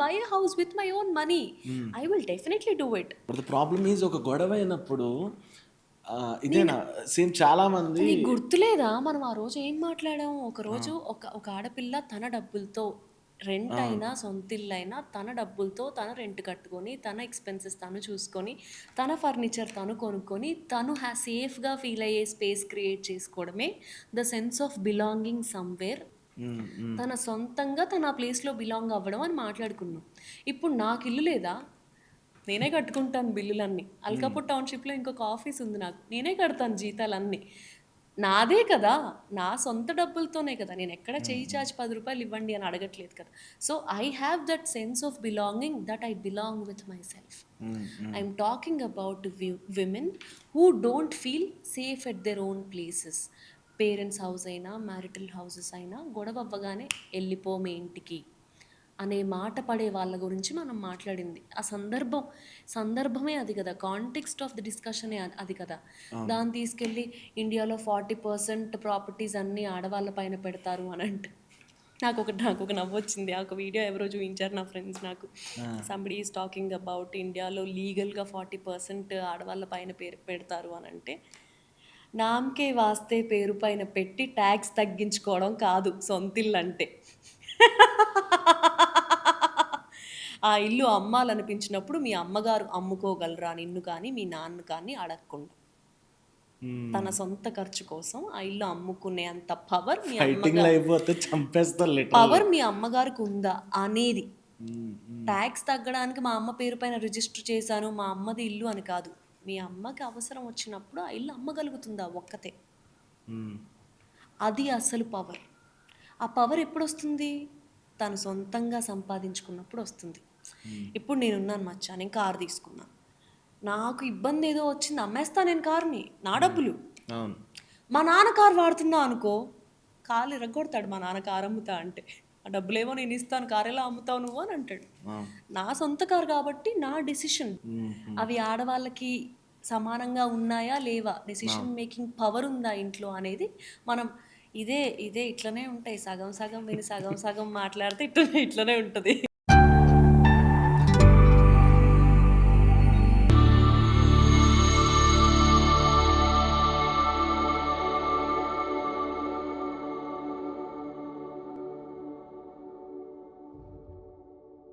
By a house with my own money. I will definitely do it. But the problem is ఒక గొడవ అయినప్పుడు నేను ఇదేనా same చాలా మంది నీకు గుర్తులేదా మనం ఆ రోజు ఏం మాట్లాడాం? ఒకరోజు ఒక ఆడపిల్ల తన డబ్బులతో రెంట్ అయినా, సొంతిల్లయినా తన డబ్బులతో తను రెంట్ కట్టుకొని, తన ఎక్స్‌పెన్సెస్ తను చూసుకొని, తన ఫర్నిచర్ తను కొనుక్కొని, తను సేఫ్‌గా ఫీల్ అయ్యే స్పేస్ క్రియేట్ చేసుకోవడమే the sense of belonging somewhere. మ్మ్, మ్మ్. తన సొంతంగా తను ఆ ప్లేస్‌లో బిలాంగ్ అవ్వడం అని మాట్లాడుకున్నాం. ఇప్పుడు నాకు ఇల్లు లేదా? నేనే కట్టుకుంటాను బిల్లులన్నీ. అల్కాపూర్ టౌన్‌షిప్‌లో ఇంకొక ఆఫీస్ ఉంది నాకు. నేనే కడతాను జీతాలన్నీ. నాదే కదా! నా సొంత డబ్బులతోనే కదా! నేనెక్కడ చెయ్యి చాచి రూ. 10 ఇవ్వండి అని అడగట్లేదు కదా! So, I have that sense of belonging that I belong with my self. I'm talking about women who don't feel safe at there own places. Parents house అయినా, మ్యారిటల్ హౌసెస్ అయినా గొడవ అవ్వగానే "ఎళ్ళిపో మీ ఇంటికి" అనే మాట పడే వాళ్ళ గురించి మనం మాట్లాడింది. ఆ సందర్భమే అది కదా! కాంటెక్స్ట్ ఆఫ్ ది డిస్కషనే అది కదా! దాన్ని తీసుకెళ్ళి ఇండియాలో 40% ప్రాపర్టీస్ అన్నీ ఆడవాళ్ళ పైన పెడతారు అనంటే నాకొక నవ్వొచ్చింది. ఆ ఒక వీడియో ఎవరో చూయించారు నా ఫ్రెండ్స్ నాకు. సంబడీ ఈస్ టాకింగ్ అబౌట్ ఇండియాలో లీగల్‌గా 40% ఆడవాళ్ళ పైన పెడతారు అనంటే, నామ్‌కే వాస్తే పేరు పైన పెట్టి ట్యాక్స్ తగ్గించుకోవడం కాదు సొంతిల్లంటే. ఆ ఇల్లు అమ్మాలనిపించినప్పుడు మీ అమ్మగారు అమ్ముకోగలరా నిన్ను కానీ, మీ నాన్న కానీ అడగకుండా. తన సొంత ఖర్చు కోసం ఆ ఇల్లు అమ్ముకునే అంత ఫైటింగ్ అయిపోతే చంపేస్తారు లిటరల్లీ. మీ అమ్మగారికి ఉందా అనేది. ట్యాక్స్ తగ్గడానికి మా అమ్మ పేరు పైన రిజిస్టర్ చేశాను, మా అమ్మది ఇల్లు అని కాదు. మీ అమ్మకి అవసరం వచ్చినప్పుడు ఆ ఇల్లు అమ్మగలుగుతుందా ఒక్కతే. అది అసలు పవర్. ఆ పవర్ ఎప్పుడొస్తుంది? తను సొంతంగా సంపాదించుకున్నప్పుడు వస్తుంది. ఇప్పుడు నేనున్నాను మచ్చా, నేను కారు తీసుకున్నా. నాకు ఇబ్బంది ఏదో వచ్చింది, అమ్మేస్తా నేను కార్‌ని. నా డబ్బులు. అవును. మా నాన్న కారు వాడుతున్నా అనుకో, కాళ్ళు ఇరగ్గొడతాడు మా నాన్న కారు అమ్ముతా అంటే. ఆ డబ్బులేమో నేను ఇస్తాను, కారు ఎలా అమ్ముతావు నువ్వు అని అంటాడు. నా సొంత కారు కాబట్టి నా డెసిషన్. అవి ఆడవాళ్ళకి సమానంగా ఉన్నాయా లేవా, డెసిషన్ మేకింగ్ పవర్ ఉందా ఇంట్లో అనేది మనం ఇదే ఇట్లనే ఉంటాయి. సగం సగం విని సగం సగం మాట్లాడితే ఇట్లనే ఉంటుంది.